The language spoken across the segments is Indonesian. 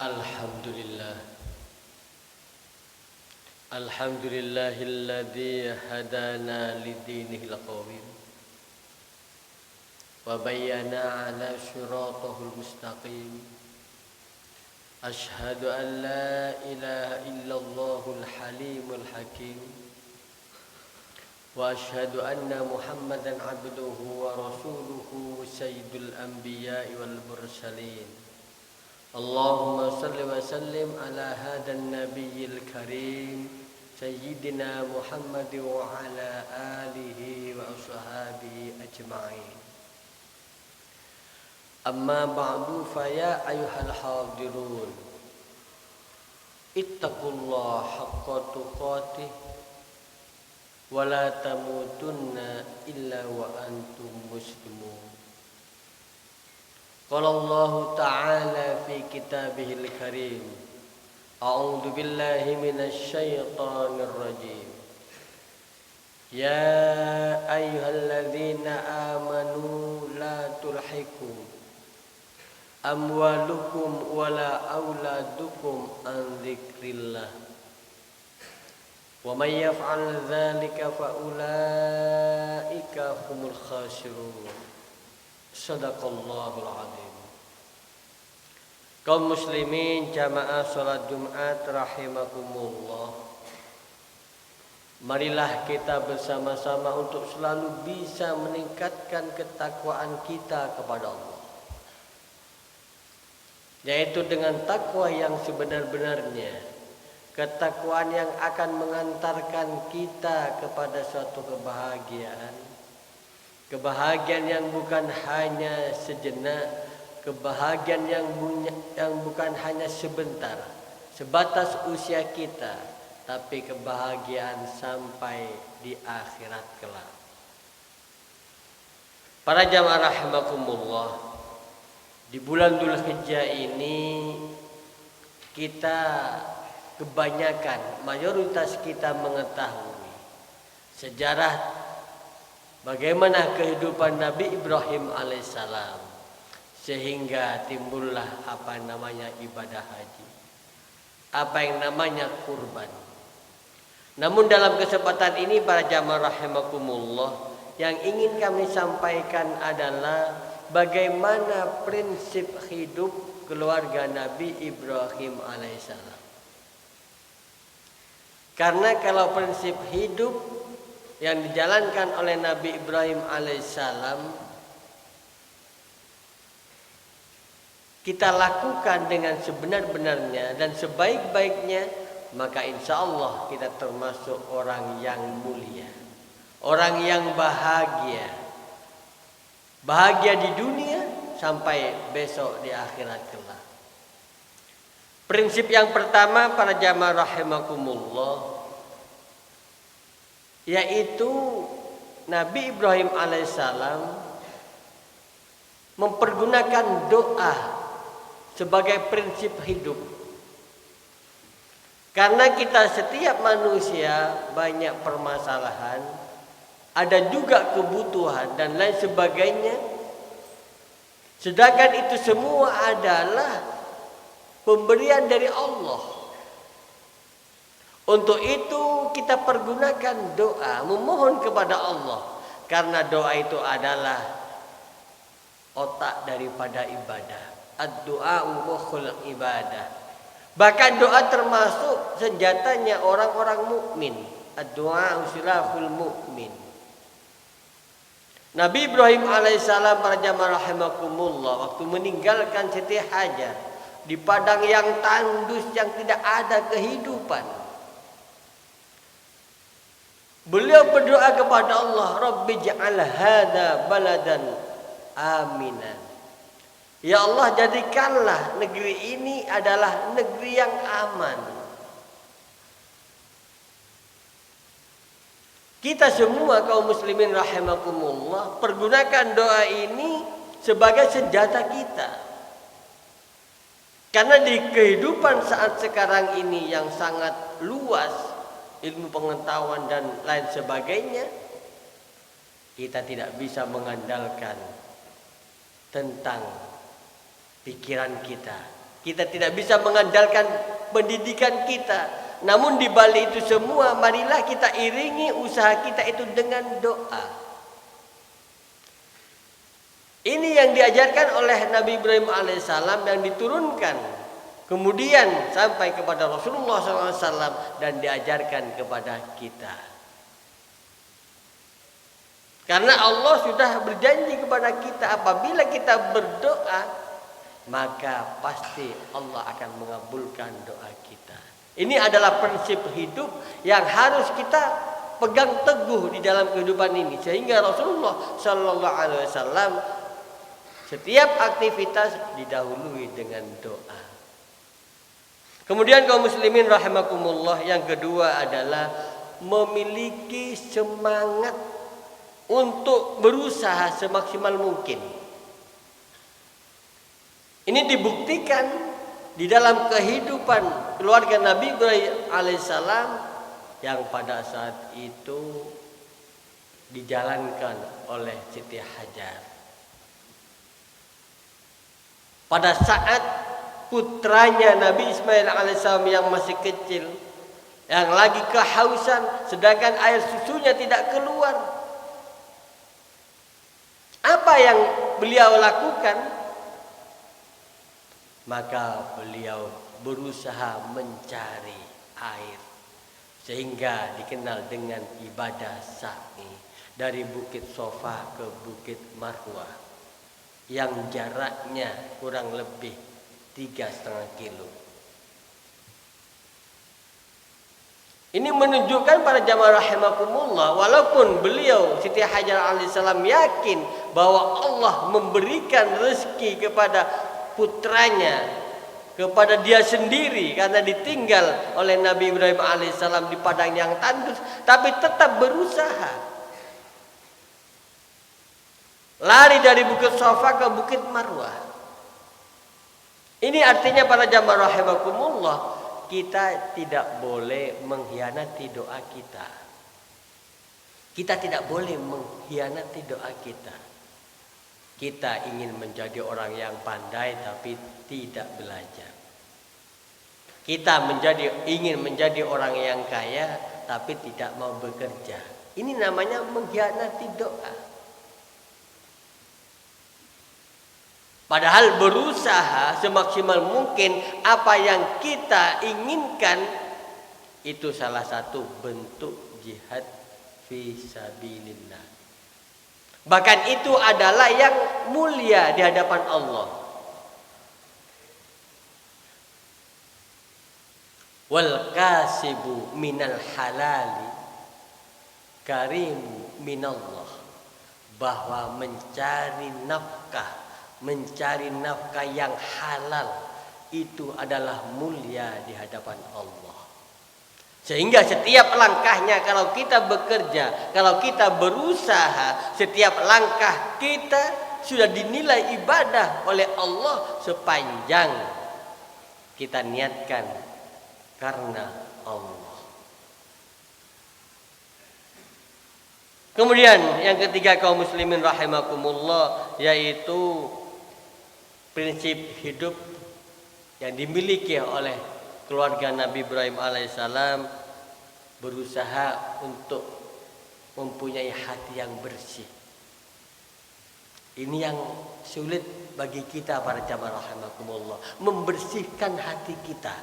Alhamdulillah. Alhamdulillahilladzi hadana lidinihil qawim wa bayyana ala syiratihil mustaqim. Ashhadu an la ilaha illallahul halimul hakim wa ashhadu anna Muhammadan abduhu wa rasuluhu sayyidul anbiya'i wal mursalin. Allahumma salli wa sallim ala hadan nabiyil karim sayyidina Muhammad wa ala alihi wa ashabihi ajma'in. Amma ba'du fa ya ayyuhal hadirun ittaqullaha haqqa tuqatih wa la tamutunna illa wa antum muslimun. Qala Allah Ta'ala fi kitabihil karim. A'udzu billahi minasy syaithanir rajim. Ya ayyuhalladzina amanu la tulhikum amwalukum wala auladukum an dzikrillah. Wa may yaf'al dzalika fa ulaika humul khasirun. Sadaqallahul azim. Kaum muslimin jamaah salat Jumat rahimakumullah. Marilah kita bersama-sama untuk selalu bisa meningkatkan ketakwaan kita kepada Allah. Yaitu dengan takwa yang sebenar-benarnya. Ketakwaan yang akan mengantarkan kita kepada suatu kebahagiaan. Kebahagiaan yang bukan hanya sejenak, kebahagiaan yang bukan hanya sebentar, sebatas usia kita, tapi kebahagiaan sampai di akhirat kelak. Para jamaah rahimakumullah, di bulan Dzulhijjah ini kita kebanyakan, mayoritas kita mengetahui sejarah bagaimana kehidupan Nabi Ibrahim alaihissalam sehingga timbullah apa namanya ibadah haji, apa yang namanya kurban. Namun dalam kesempatan ini para jamaah rahimakumullah, yang ingin kami sampaikan adalah bagaimana prinsip hidup keluarga Nabi Ibrahim alaihissalam. Karena kalau prinsip hidup yang dijalankan oleh Nabi Ibrahim alaihissalam kita lakukan dengan sebenar-benarnya dan sebaik-baiknya, maka insya Allah kita termasuk orang yang mulia, orang yang bahagia, bahagia di dunia sampai besok di akhirat kelak. Prinsip yang pertama para jamaah rahimakumullah, yaitu Nabi Ibrahim alaihissalam mempergunakan doa sebagai prinsip hidup. Karena kita setiap manusia banyak permasalahan, ada juga kebutuhan dan lain sebagainya. Sedangkan itu semua adalah pemberian dari Allah. Untuk itu kita pergunakan doa, memohon kepada Allah. Karena doa itu adalah otak daripada ibadah. Ad-du'a mukhul ibadah. Bahkan doa termasuk senjatanya orang-orang mukmin. Ad-du'a silahul mukmin. Nabi Ibrahim alaihissalam para jamaah rahimakumullah waktu meninggalkan Siti Hajar di padang yang tandus yang tidak ada kehidupan. Beliau berdoa kepada Allah, Rabbi ja'al hadza baladan aminan. Ya Allah, jadikanlah negeri ini adalah negeri yang aman. Kita semua kaum muslimin rahimakumullah pergunakan doa ini sebagai senjata kita. Karena di kehidupan saat sekarang ini yang sangat luas, ilmu pengetahuan dan lain sebagainya, kita tidak bisa mengandalkan tentang pikiran kita, Kita tidak bisa mengandalkan pendidikan kita. Namun di balik itu semua, marilah kita iringi usaha kita itu dengan doa. Ini yang diajarkan oleh Nabi Ibrahim alaihissalam yang diturunkan kemudian sampai kepada Rasulullah SAW dan diajarkan kepada kita. Karena Allah sudah berjanji kepada kita, apabila kita berdoa, maka pasti Allah akan mengabulkan doa kita. Ini adalah prinsip hidup yang harus kita pegang teguh di dalam kehidupan ini. Sehingga Rasulullah SAW setiap aktivitas didahului dengan doa. Kemudian kaum muslimin rahimakumullah, yang kedua adalah memiliki semangat untuk berusaha semaksimal mungkin. Ini dibuktikan di dalam kehidupan keluarga Nabi Ibrahim alaihissalam yang pada saat itu dijalankan oleh Siti Hajar. Pada saat putranya Nabi Ismail alaihissalam yang masih kecil, yang lagi kehausan, sedangkan air susunya tidak keluar, apa yang beliau lakukan? Maka beliau berusaha mencari air, sehingga dikenal dengan ibadah sa'i dari Bukit Sofa ke Bukit Marwah yang jaraknya kurang lebih 3,5 kilo. Ini menunjukkan para jamaah rahimakumullah, walaupun beliau Siti Hajar alaihissalam yakin bahwa Allah memberikan rezeki kepada putranya, kepada dia sendiri karena ditinggal oleh Nabi Ibrahim alaihissalam di padang yang tandus, tapi tetap berusaha. Lari dari Bukit Sofa ke Bukit Marwah. Ini artinya para jamaah rahimakumullah, kita tidak boleh mengkhianati doa kita. Kita tidak boleh mengkhianati doa kita. Kita ingin menjadi orang yang pandai tapi tidak belajar. Kita ingin menjadi orang yang kaya tapi tidak mau bekerja. Ini namanya mengkhianati doa. Padahal berusaha semaksimal mungkin apa yang kita inginkan itu salah satu bentuk jihad fisabilillah. Bahkan itu adalah yang mulia di hadapan Allah. Wal kasibu minal halali karimu minallah. Bahwa mencari nafkah yang halal itu adalah mulia di hadapan Allah. Sehingga setiap langkahnya kalau kita bekerja, kalau kita berusaha, setiap langkah kita sudah dinilai ibadah oleh Allah sepanjang kita niatkan karena Allah. Kemudian yang ketiga kaum muslimin rahimakumullah, yaitu prinsip hidup yang dimiliki oleh keluarga Nabi Ibrahim alaihissalam, berusaha untuk mempunyai hati yang bersih. Ini yang sulit bagi kita para jamaah rahimakumullah, membersihkan hati kita.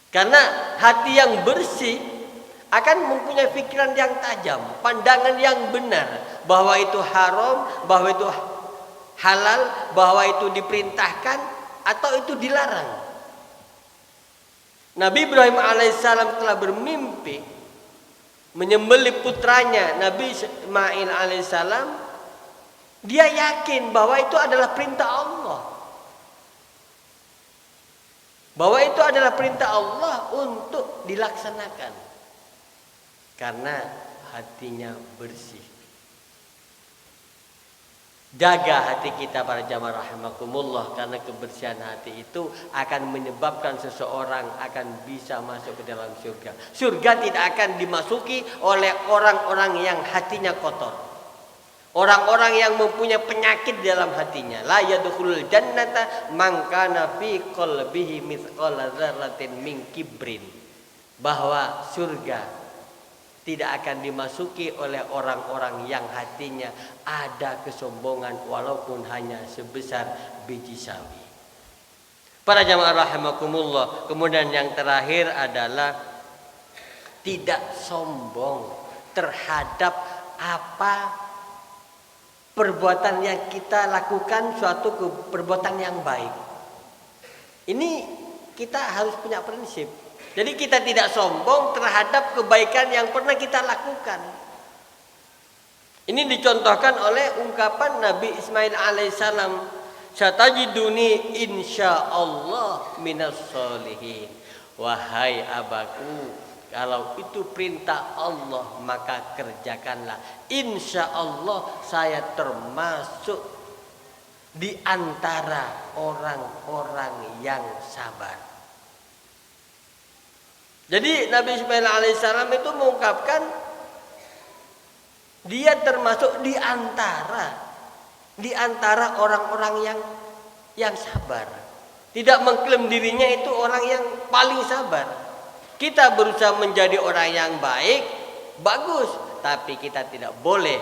Karena hati yang bersih akan mempunyai pikiran yang tajam, pandangan yang benar, bahwa itu haram, bahwa itu halal, bahwa itu diperintahkan atau itu dilarang. Nabi Ibrahim alaihissalam telah bermimpi menyembelih putranya Nabi Ismail alaihissalam. Dia yakin bahwa itu adalah perintah Allah, bahwa itu adalah perintah Allah untuk dilaksanakan karena hatinya bersih. Jaga hati kita para jamaah rahimakumullah, karena kebersihan hati itu akan menyebabkan seseorang akan bisa masuk ke dalam surga. Surga tidak akan dimasuki oleh orang-orang yang hatinya kotor. Orang-orang yang mempunyai penyakit dalam hatinya, la yadkhulul jannata man kana fi qalbihi mithqala dzarratin min kibrin. Bahwa surga tidak akan dimasuki oleh orang-orang yang hatinya ada kesombongan walaupun hanya sebesar biji sawi. Para jamaah rahimakumullah, kemudian yang terakhir adalah tidak sombong terhadap apa perbuatan yang kita lakukan, suatu perbuatan yang baik. Ini kita harus punya prinsip. Jadi kita tidak sombong terhadap kebaikan yang pernah kita lakukan. Ini dicontohkan oleh ungkapan Nabi Ismail alaihissalam, "Satajiduni insyaallah minas sholihin." Wahai abaku, kalau itu perintah Allah maka kerjakanlah. Insya Allah saya termasuk di antara orang-orang yang sabar. Jadi Nabi Ismail alaihissalam itu mengungkapkan dia termasuk di antara orang-orang yang sabar. Tidak mengklaim dirinya itu orang yang paling sabar. Kita berusaha menjadi orang yang baik, bagus, tapi kita tidak boleh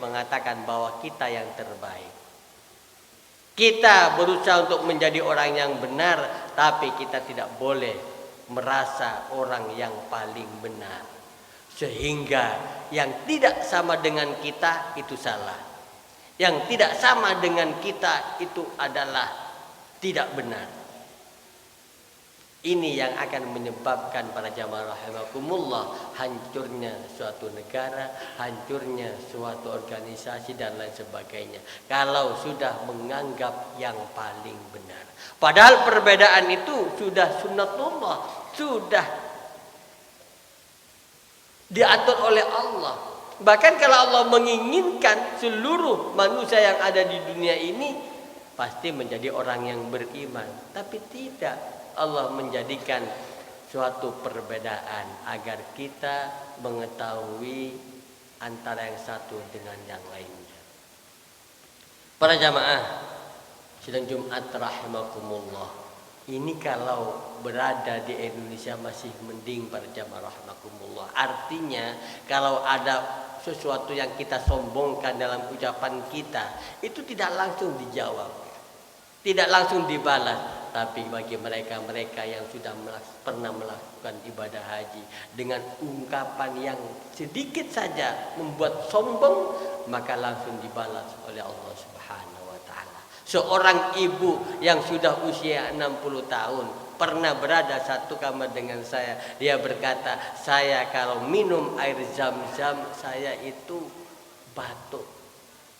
mengatakan bahwa kita yang terbaik. Kita berusaha untuk menjadi orang yang benar, tapi kita tidak boleh merasa orang yang paling benar. Sehingga yang tidak sama dengan kita itu salah. Yang tidak sama dengan kita itu adalah tidak benar. Ini yang akan menyebabkan para jamaah rahimakumullah hancurnya suatu negara, hancurnya suatu organisasi dan lain sebagainya. Kalau sudah menganggap yang paling benar. Padahal perbedaan itu sudah sunnatullah, sudah diatur oleh Allah. Bahkan kalau Allah menginginkan seluruh manusia yang ada di dunia ini pasti menjadi orang yang beriman. Tapi tidak, Allah menjadikan suatu perbedaan agar kita mengetahui antara yang satu dengan yang lainnya. Para jamaah sidang Jumat rahimakumullah. Ini kalau berada di Indonesia masih mending para jamaah rahimakumullah. Artinya kalau ada sesuatu yang kita sombongkan dalam ucapan kita, itu tidak langsung dijawab, tidak langsung dibalas. Tapi bagi mereka-mereka yang sudah pernah melakukan ibadah haji dengan ungkapan yang sedikit saja membuat sombong, maka langsung dibalas oleh Allah Subhanahu wa taala. Seorang ibu yang sudah usia 60 tahun pernah berada satu kamar dengan saya. Dia berkata, "Saya kalau minum air zam-zam saya itu batuk.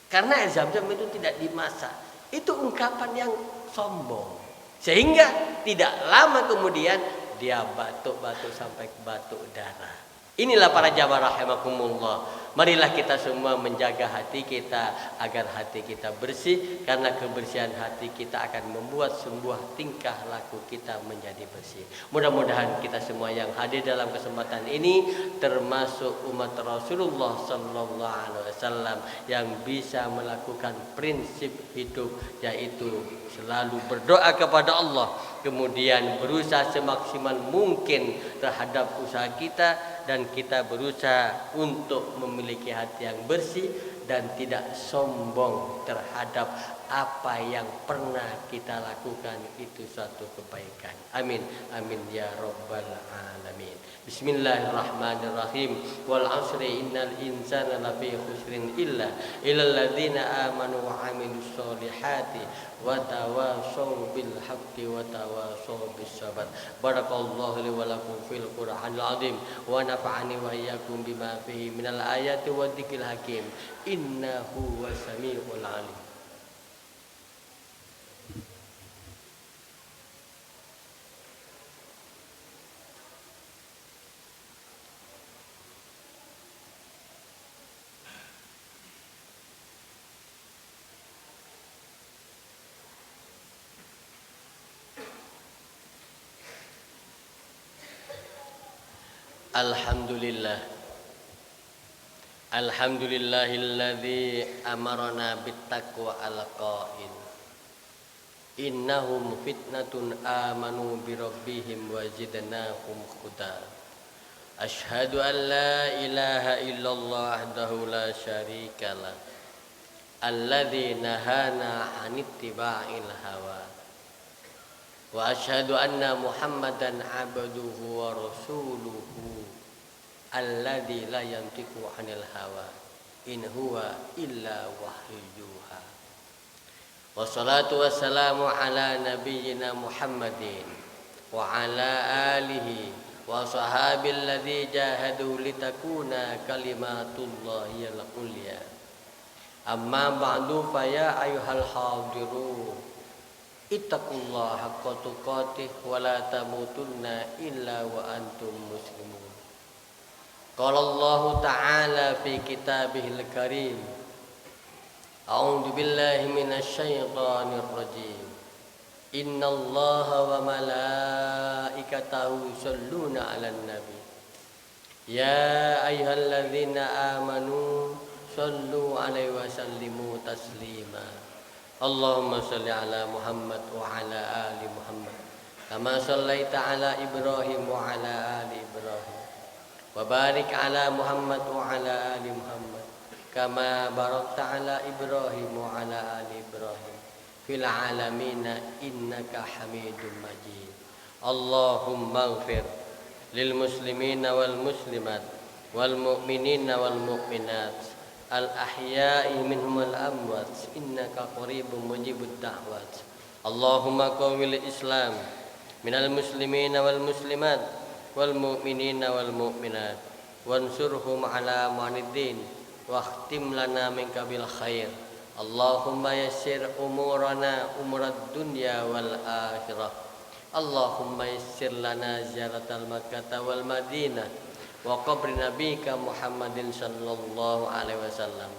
Karena air zam-zam itu tidak dimasak." Itu ungkapan yang sombong. Sehingga tidak lama kemudian dia batuk-batuk sampai batuk darah. Inilah para jamaah rahimakumullah. Marilah kita semua menjaga hati kita agar hati kita bersih, karena kebersihan hati kita akan membuat sebuah tingkah laku kita menjadi bersih. Mudah-mudahan kita semua yang hadir dalam kesempatan ini termasuk umat Rasulullah sallallahu alaihi wasallam yang bisa melakukan prinsip hidup, yaitu selalu berdoa kepada Allah, kemudian berusaha semaksimal mungkin terhadap usaha kita, dan kita berusaha untuk memiliki hati yang bersih dan tidak sombong terhadap apa yang pernah kita lakukan itu suatu kebaikan. Amin amin ya rabbal alamin. Bismillahirrahmanirrahim. Wal 'asri innal insana lafi khusrin illa ladzina amanu wa 'amilus solihati wa tawashaw bil haqqi wa tawashaw bis sabr. Barakallahu li wa lakum fil Qur'anil 'azim wa nafa'ani wa iyyakum bima fihi minal ayati wadh-dhikril hakim. Innahu wasami'ul 'alim. Alhamdulillah Alhamdulillahilladzi amarna bittaqwa al-qail. Innahum fitnatun amanu bi rabbihim wa zidnahum huda. Asyhadu an la ilaha illallah wahdahu la syarikalah. Alladzi nahana 'anit tiba'il hawa. Wa asyhadu anna Muhammadan 'abduhu wa rasuluhu. Alladzi la yantiqu 'anil hawa in huwa illa wahyu yuha. Wassalatu wassalamu ala nabiyyina Muhammadin wa ala alihi wa sahabil ladzi jahadu litakuna kalimatullahi al-ulya. Amma ba'du fa ya ayyuhal hadirun ittaqullaha haqqa tuqatih wa la tamutunna illa wa antum muslimun. Qala Allah Ta'ala fi kitabihil karim. A'udzu billahi minasy syaithanir rajim. Innallaha wa malaikatahu yusholluna 'alan nabi. Ya ayyuhalladzina amanu shallu 'alaihi wa sallimu taslima. Allahumma shalli 'ala Muhammad wa 'ala ali Muhammad. Kama shallaita 'ala Ibrahim wa 'ala ali Ibrahim. Wa barik 'ala Muhammad wa 'ala ali Muhammad. Kama barakta 'ala Ibrahim wa 'ala ali Ibrahim fil 'alamin innaka Hamidum Majid. Allahumma ighfir lil muslimina wal muslimat wal mu'minina wal mu'minat al ahya'i minhum wal amwat innaka qaribun mujibud da'wat. Allahumma qawwil Islam minal muslimina wal muslimat wal mu'minina wal mu'minat wansurhum 'ala ma'aniddin wahtim lana minka bil khair. Allahumma yassir umurana umurad dunya wal akhirah. Allahumma yassir lana ziyaratal Makkah wal Madinah wa qabri nabika Muhammadin sallallahu alaihi wasallam.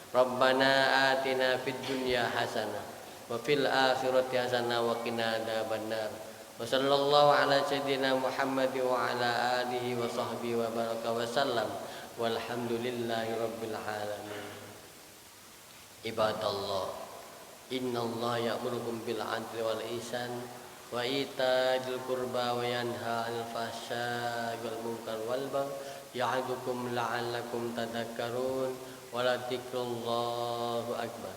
Rabbana atina fid dunya hasanah wa fil akhirati hasanah wa qina adzabannar. Wa sallallahu ala sayyidina Muhammad wa ala alihi wa sahbihi wa baraka wa sallam. Walhamdulillahi rabbil alamin. Ibadallah, innallaha ya'murukum bil 'adli wal ihsan wa ita'il qurba wa yanha 'anil fahsya'i wal munkar wal baghi ya'idukum la'allakum tadhakkarun wa la dzikrullahi akbar.